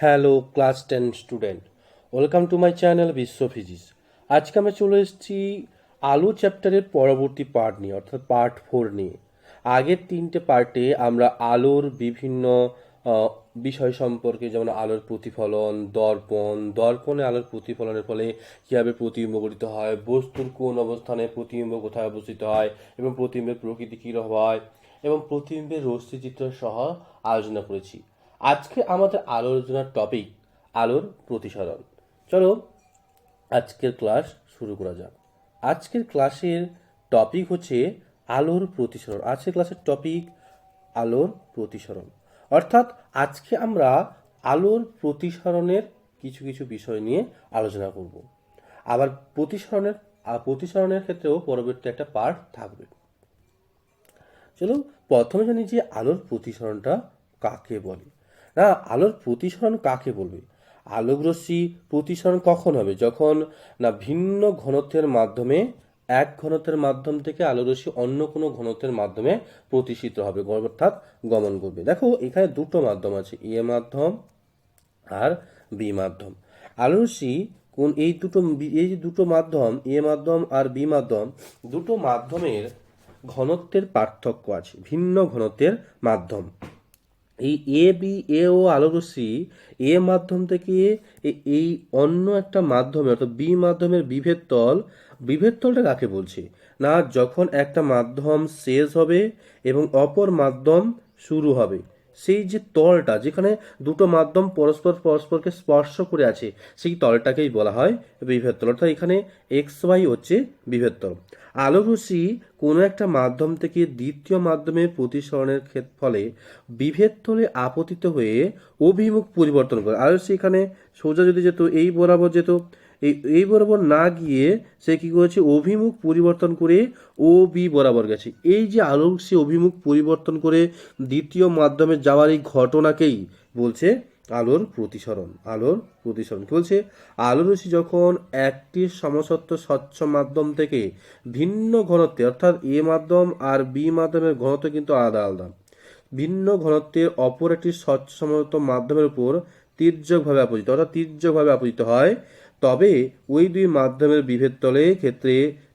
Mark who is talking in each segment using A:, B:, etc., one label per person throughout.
A: Hello class 10 student, welcome to my channel বিশ্ব physics. আজকে আমরা চলে এসেছি আলো চ্যাপ্টারের পরবর্তী পার্ট নিয়ে, অর্থাৎ পার্ট 4 নিয়ে। আগের 3টে পার্টে আমরা আলোর বিভিন্ন বিষয় সম্পর্কে, যেমন আলোর প্রতিফলন, দর্পণে আলোর প্রতিফলনের ফলে কীভাবে প্রতিবিম্ব গঠিত হয়, বস্তুর কোন অবস্থানে প্রতিবিম্ব কোথায় অবস্থিত হয় এবং প্রতিবিম্বের প্রকৃতি কীরকম হয় এবং প্রতিবিম্বের রশ্মিচিত্র সহ আলোচনা করেছি। আজকে আমাদের আলোচনার টপিক আলোর প্রতিসরণ। চলো আজকের ক্লাস শুরু করা যাক। আজকের ক্লাসের টপিক হচ্ছে আলোর প্রতিসরণ। আজকের ক্লাসের টপিক আলোর প্রতিসরণ, অর্থাৎ আজকে আমরা আলোর প্রতিসরণের কিছু কিছু বিষয় নিয়ে আলোচনা করব। আবার প্রতিসরণের ক্ষেত্রেও পরবর্তী একটা পার্ট থাকবে। চলো প্রথমে জানি যে আলোর প্রতিসরণটা কাকে বলে। না, আলোর প্রতিসরণ কাকে বলবে? আলোক রশ্মি প্রতিসরণ কখন হবে? যখন না ভিন্ন ঘনত্বের মাধ্যমে, এক ঘনত্বের মাধ্যম থেকে আলোক রশ্মি অন্য কোনো ঘনত্বের মাধ্যমে প্রতিসিত হবে, অর্থাৎ গমন করবে। দেখো এখানে দুটো মাধ্যম আছে, এ মাধ্যম আর বি মাধ্যম। আলো রশ্মি কোন এই যে দুটো মাধ্যম, এ মাধ্যম আর বি মাধ্যম, দুটো মাধ্যমের ঘনত্বের পার্থক্য আছে, ভিন্ন ঘনত্বের মাধ্যম। এই এ ও আলোক রশ্মি এ মাধ্যম থেকে এই অন্য একটা মাধ্যমে, অর্থাৎ বি মাধ্যমের বিভেদ তলটা কাকে বলছে? না, যখন একটা মাধ্যম শেষ হবে এবং অপর মাধ্যম শুরু হবে, সেই যে তলটা যেখানে দুটো মাধ্যম পরস্পরকে স্পর্শ করে আছে, সেই তলটাকেই বলা হয় বিভেদ তল। অর্থাৎ এখানে এক্স ওয়াই হচ্ছে বিভেদ তল। আলোক রশ্মি কোনো একটা মাধ্যম থেকে দ্বিতীয় মাধ্যমে প্রতিসরণের ফলে বিভেদ তলে আপতিত হয়ে অভিমুখ পরিবর্তন করে। আলোক রশ্মি এখানে সোজা যদি যেত, এই বরাবর যেত, এই বরাবর না গিয়ে সে কি করেছে, অভিমুখ পরিবর্তন করে ও বি বরাবর গেছে। এই যে আলোক রশ্মি অভিমুখ পরিবর্তন করে দ্বিতীয় মাধ্যমে যাওয়ার এই ঘটনাকেই বলছে আলোর প্রতিসরণ। আলোর প্রতিসরণ কি বলছে? আলোর রশ্মি যখন একটি সমসত্ব স্বচ্ছ মাধ্যম থেকে ভিন্ন ঘনত্বে, অর্থাৎ এ মাধ্যম আর বি মাধ্যমের ঘনত্ব কিন্তু আলাদা আলাদা, ভিন্ন ঘনত্বের অপর একটি স্বচ্ছ সমসত্ব মাধ্যমের উপর তির্যকভাবে আপতিত, অর্থাৎ তির্যকভাবে আপতিত হয়, তবে ওই দুই মাধ্যমের বিভেদ তলের ক্ষেত্রে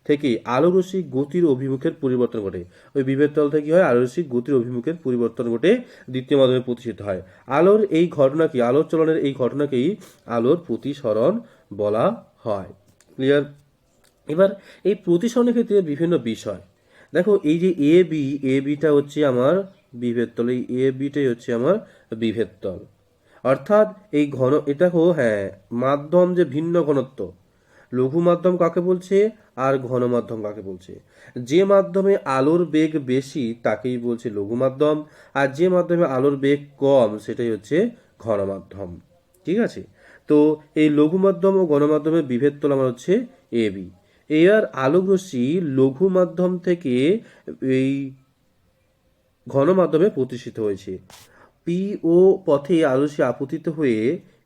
A: থেকে আলোক রশ্মি গতির অভিমুখের পরিবর্তন ঘটে। ওই বিভেদ তল থেকে হয় আলোক রশ্মি গতির অভিমুখের পরিবর্তন ঘটে, দ্বিতীয় মাধ্যমে প্রতিষ্ঠিত হয়। আলোর এই ঘটনাকে, আলোর চলনের এই ঘটনাকেই আলোর প্রতিসরণ বলা হয়। ক্লিয়ার? এবার এই প্রতিসরণের ক্ষেত্রে বিভিন্ন বিষয় দেখো। এই যে এ বিটা হচ্ছে আমার বিভেদ তল, এই এ বিটাই হচ্ছে আমার বিভেদ তল। অর্থাৎ এই এটা হ্যাঁ, মাধ্যম যে ভিন্ন ঘনত্ব, লঘু মাধ্যম কাকে বলছে আর ঘন মাধ্যম কাকে বলছে? যে মাধ্যমে আলোর বেগ বেশি তাকেই বলছে লঘু মাধ্যম, আর যে মাধ্যমে আলোর বেগ কম সেটাই হচ্ছে ঘন মাধ্যম। ঠিক আছে? তো এই লঘু মাধ্যম ও গণমাধ্যমের বিভেদ তল আমার হচ্ছে এ বি। এর আলোক রশ্মি লঘু মাধ্যম থেকে এই ঘন মাধ্যমে প্রতিষ্ঠিত হয়েছে। পি ও পথে আলো রশ্মি আপতিত হয়ে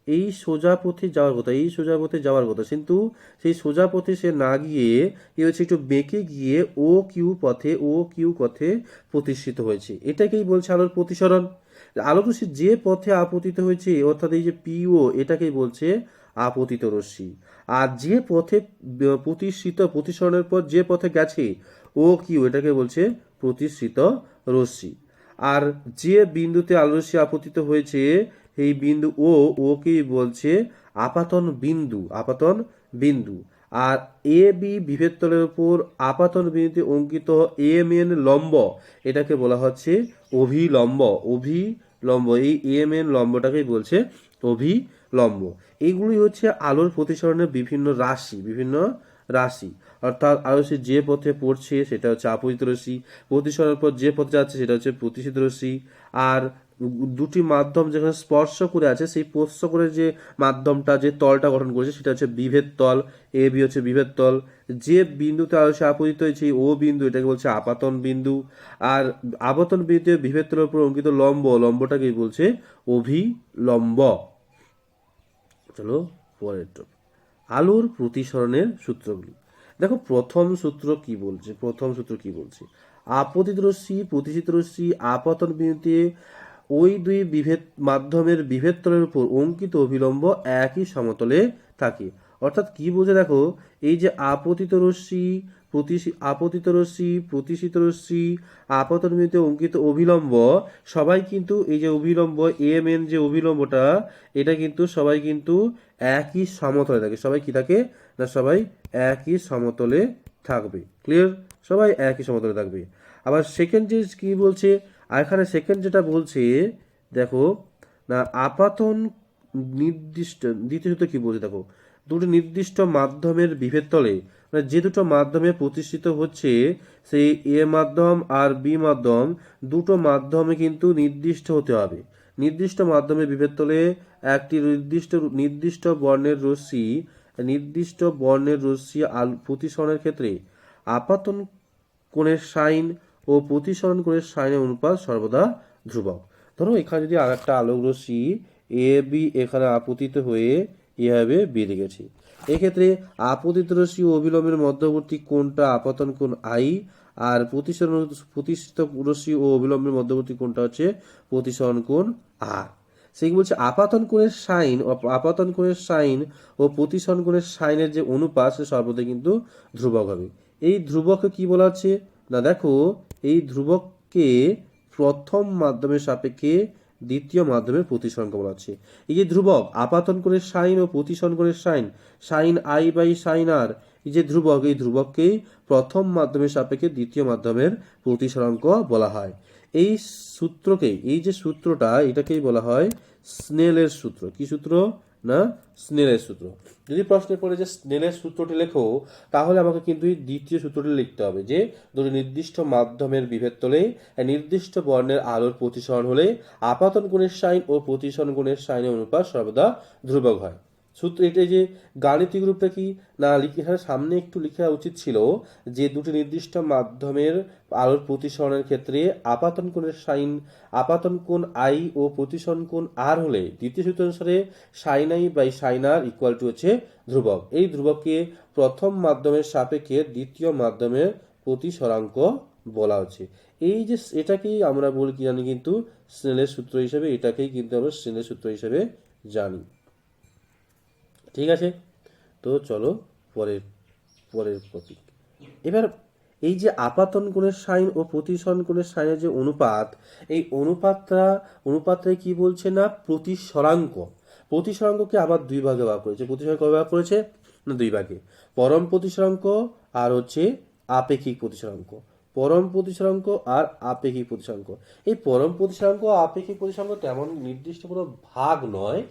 A: এই সোজা পথে যাওয়ার কথা, কিন্তু সেই সোজা পথে সে না গিয়ে কি হচ্ছে, একটু বেঁকে গিয়ে ও কিউ পথে প্রতিষ্ঠিত হয়েছে। এটাকেই বলছে আলোর প্রতিসরণ। আলোক রশ্মি যে পথে আপতিত হয়েছে, অর্থাৎ এই যে পিও, এটাকেই বলছে আপতিত রশ্মি। আর যে পথে প্রতিসরণের পর যে পথে গেছে ও কিউ, এটাকে বলছে প্রতিসৃত রশ্মি। আর যে বিন্দুতে আলো রশ্মি আপতিত হয়েছে এই বিন্দু ওকেই বলছে আপাতন বিন্দু। আর এ বি বিভেদ তলের উপর আপাতন বিন্দুতে অঙ্কিত এম এন লম্ব, এটাকে বলা হচ্ছে অভিলম্ব। এই এম এন লম্বটাকেই বলছে অভিলম্ব। এইগুলি হচ্ছে আলোর প্রতিসরণের বিভিন্ন রাশি। অর্থাৎ আলো রশ্মি যে পথে পড়ছে সেটা হচ্ছে আপতিত রশ্মি, প্রতিসরণের পর যে পথে যাচ্ছে সেটা হচ্ছে প্রতিসিত রশ্মি। আর দুটি মাধ্যম যেখানে স্পর্শ করে আছে, সেই স্পর্শ করে যে মাধ্যমটা, যে তলটা গঠন করেছে সেটা হচ্ছে বিভেদ তল, এ বি হচ্ছে বিভেদ তল। যে বিন্দুতে আলো রশ্মি আপতিত হয়েছে ও বিন্দু, এটাকে বলছে আপাতন বিন্দু। আর আপাতন বিন্দুতে বিভেদ তলের উপর অঙ্কিত লম্বটাকেই বলছে অভিলম্ব। চলো পরের টপিক, আলোর প্রতিসরণের সূত্রগুলি। দেখো প্রথম সূত্র কি বলছে, আপতিত রশ্মি প্রতিসিত রশ্মি আপাতন বিন্দুতে ওই দুই মাধ্যমের বিভেদতলের উপর অঙ্কিত অভিলম্ব একই সমতলে থাকে। অর্থাৎ কি বোঝে দেখো, এই যে আপতিত রশ্মি, প্রতিসিত রশ্মি, আপাতনমিতে অঙ্কিত অভিলম্ব, সবাই কিন্তু এই যে অভিলম্ব এম এন যে অভিলম্বটা, এটা কিন্তু সবাই কিন্তু একই সমতলে থাকে। সবাই কি থাকে না, সবাই একই সমতলে থাকবে। ক্লিয়ার? সবাই একই সমতলে থাকবে। আবার সেকেন্ড যে কি বলছে, আর এখানে সেকেন্ড যেটা বলছে দেখো না, আপাতন নির্দিষ্ট, দ্বিতীয় সূত্র কি বলছে দেখো, দুটি নির্দিষ্ট মাধ্যমের বিভেদ তলে, মানে যে দুটো মাধ্যমে প্রতিষ্ঠিত হচ্ছে, সেই এ মাধ্যম আর বি মাধ্যম, দুটো মাধ্যমে কিন্তু নির্দিষ্ট হতে হবে। নির্দিষ্ট মাধ্যমের বিভেদ তলে একটি নির্দিষ্ট বর্ণের রশ্মি প্রতিসরণের ক্ষেত্রে আপাতন কোণের সাইন ও প্রতিসরণ কোণের সাইনের অনুপাত সর্বদা ধ্রুবক। ধরো এখানে যদি আর একটা আলোক রশ্মি এ বি এখানে আপতিত হয়ে এভাবে বেরিয়ে গেছে, এক্ষেত্রে আপতিত রশ্মি ও অবিলম্বের মধ্যবর্তী কোণটা আপাতন কোণ আই, আর প্রতিষ্ঠিত রশ্মি ও অবিলম্বের মধ্যবর্তী কোণটা হচ্ছে প্রতিসরণ কোণ আর। সেই বলছে আপাতন কোণের সাইন ও প্রতিসরণ কোণের সাইনের যে অনুপাত সে সর্বদা কিন্তু ধ্রুবক হবে। এই ধ্রুবককে কি বলা হচ্ছে না, দেখো এই ধ্রুবককে প্রথম মাধ্যমের সাপেক্ষে দ্বিতীয় মাধ্যমের প্রতিসরণ বলা হচ্ছে। এই যে ধ্রুবক আপাতন কোণের সাইন ও প্রতিসরণ কোণের সাইন আই বাই সাইন আর, এই যে ধ্রুবক, এই ধ্রুবককেই প্রথম মাধ্যমের সাপেক্ষে দ্বিতীয় মাধ্যমের প্রতিসরাঙ্ক বলা হয়। এই সূত্রকে, এই যে সূত্রটা, এটাকেই বলা হয় স্নেলের সূত্র। কি সূত্র না, স্নেলের সূত্র। যদি প্রশ্নে পড়ে যে স্নেলের সূত্রটি লেখো, তাহলে আমাকে কিন্তু এই দ্বিতীয় সূত্রটি লিখতে হবে, যে দুটি নির্দিষ্ট মাধ্যমের বিভেদ তলে নির্দিষ্ট বর্ণের আলোর প্রতিসরণ হলে আপাতন কোণের সাইন ও প্রতিসরণ কোণের সাইনের অনুপাত সর্বদা ধ্রুবক হয়। সূত্র এটা যে গাণিতিক রূপটা কি না, এখানে সামনে একটু লেখা উচিত ছিল যে দুটি নির্দিষ্ট মাধ্যমের আলোর প্রতিসরণের ক্ষেত্রে আপাতন কোণ আই ও প্রতিসরণ কোণ আর হলে দ্বিতীয় সূত্র অনুসারে sine i by sine r equal to হচ্ছে ধ্রুবক। এই ধ্রুবককে প্রথম মাধ্যমের সাপেক্ষে দ্বিতীয় মাধ্যমের প্রতিসরাঙ্ক বলা হচ্ছে। এই যে এটাকেই আমরা বলি কি জানি কিন্তু স্নেলের সূত্র হিসেবে, এটাকেই কিন্তু আমরা স্নেলের সূত্র হিসেবে জানি। ঠিক আছে, তো চলো পরের টপিক। এবার এই যে আপাতন কোণের সাইন ও প্রতিসরণ কোণের সাইনের যে অনুপাত, এই অনুপাতটাই কি বলছে না, প্রতিসরাঙ্ক। প্রতিসরাঙ্ককে আবার দুই ভাগে ভাগ করেছে। প্রতিসরাঙ্ক কবে ভাগ করেছে না, দুই ভাগে, পরম প্রতিসরাঙ্ক আর হচ্ছে আপেক্ষিক প্রতিসরাঙ্ক। পরম প্রতিসরাঙ্ক আর আপেক্ষিক প্রতিসরাঙ্ক। এই পরম প্রতিসরাঙ্ক ও আপেক্ষিক প্রতিসরাঙ্ক তেমন নির্দিষ্ট কোনো ভাগ নয়,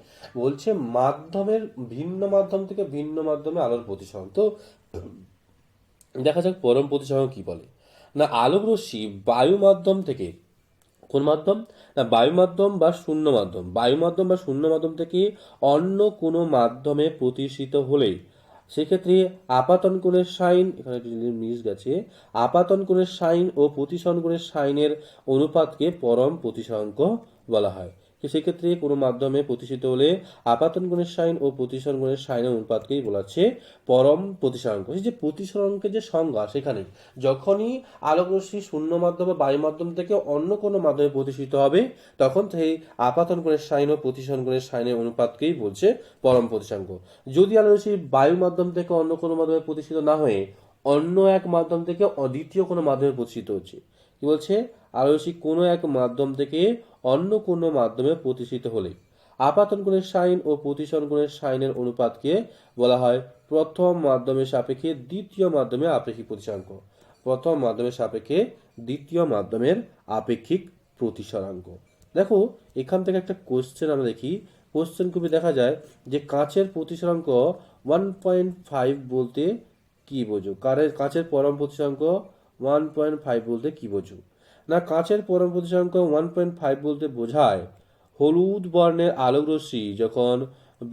A: বলছে মাধ্যমের ভিন্ন মাধ্যম থেকে ভিন্ন মাধ্যমে আলোর প্রতিসরণ। তো দেখা যাক পরম প্রতিসরণ কি বলে না, আলোক রশ্মি বায়ু মাধ্যম থেকে, কোন মাধ্যম না, বায়ু মাধ্যম বা শূন্য মাধ্যম থেকে অন্য কোনো মাধ্যমে প্রতিষ্ঠিত হলে সেক্ষেত্রে আপাতন কোণের সাইন, এখানে মিস গেছে, আপাতন কোণের সাইন ও প্রতিসরণ কোণের সাইনের অনুপাতকে পরম প্রতিসরাঙ্ক বলা হয়। তো সেক্ষেত্রে কোনো মাধ্যমে প্রতিষ্ঠিত হলে আপাতন কোণের সাইন ও প্রতিসরণ কোণের সাইনের অনুপাতকেই বলা হচ্ছে পরম প্রতিসরাঙ্ক। এই যে প্রতিসরাঙ্কের যে সংজ্ঞা, সেখানে যখনই আলোক রশ্মি শূন্য মাধ্যম বা বায়ু মাধ্যম থেকে অন্য কোনো মাধ্যমে প্রতিষ্ঠিত হবে, তখন সেই আপাতন কোণের সাইন ও প্রতিসরণ কোণের সাইনের অনুপাতকেই বলছে পরম প্রতিসরাঙ্ক। যদি আলোক রশ্মি বায়ু মাধ্যম থেকে অন্য কোনো মাধ্যমে প্রতিষ্ঠিত না হয়ে অন্য এক মাধ্যম থেকে দ্বিতীয় কোনো মাধ্যমে প্রতিষ্ঠিত হচ্ছে, কি বলছে, আলোক রশ্মি কোনো এক মাধ্যম থেকে অন্য কোনো মাধ্যমে প্রতিষ্ঠিত হলে আপাতন কোণের সাইন ও প্রতিসরণ কোণের সাইনের অনুপাতকে বলা হয় প্রথম মাধ্যমের সাপেক্ষে দ্বিতীয় মাধ্যমে আপেক্ষিক প্রতিসরাঙ্ক। প্রথম মাধ্যমের সাপেক্ষে দ্বিতীয় মাধ্যমের আপেক্ষিক প্রতিসরাঙ্ক। দেখো এখান থেকে একটা কোশ্চেন আমরা দেখি। কোশ্চেন খুবই দেখা যায় যে কাঁচের প্রতিসরাঙ্ক 1.5 বলতে কি বোঝো? কাঁচের পরম প্রতিসরাঙ্ক 1.5 বলতে কি বোঝো? না, কাঁচের পরম প্রতিসরাঙ্ক 1.5 বলতে বোঝায় হলুদ বর্ণের আলোক রশ্মি যখন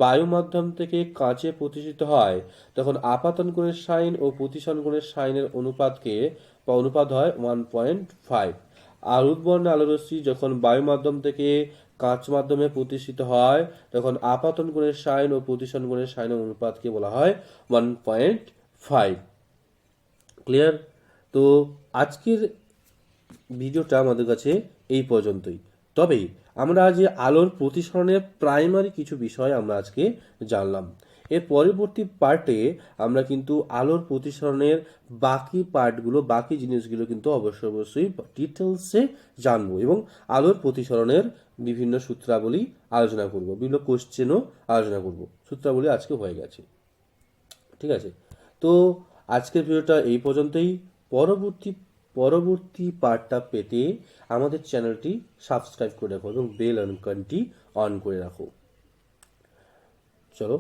A: বায়ু মাধ্যম থেকে কাঁচে প্রতিষ্ঠিত হয়, তখন আপাতন কোণের সাইন ও প্রতিসরণ কোণের সাইনের অনুপাত হয় 1.5। আর হলুদ বর্ণের আলোক রশ্মি যখন বায়ু মাধ্যম থেকে কাঁচ মাধ্যমে প্রতিষ্ঠিত হয়, তখন আপাতন কোণের সাইন ও প্রতিসরণ কোণের সাইনের অনুপাতকে বলা হয় 1.5। ক্লিয়ার? তো আজকের ভিডিওটা আমাদের কাছে এই পর্যন্তই। তবে আমরা যে আলোর প্রতিসরণের প্রাইমারি কিছু বিষয় আমরা আজকে জানলাম। এর পরবর্তী পার্টে আমরা কিন্তু আলোর প্রতিসরণের বাকি পার্টগুলো, বাকি জিনিসগুলো কিন্তু অবশ্যই ডিটেলসে জানবো এবং আলোর প্রতিসরণের বিভিন্ন সূত্রাবলী আলোচনা করব, বিভিন্ন কোশ্চেনও আলোচনা করব। সূত্রাবলী আজকে হয়ে গেছে, ঠিক আছে। তো আজকের ভিডিওটা এই পর্যন্তই। পরবর্তী পার্টটা পেতে আমাদের চ্যানেলটি সাবস্ক্রাইব করে রাখো এবং বেল আইকনটি অন করে রাখো। চলো।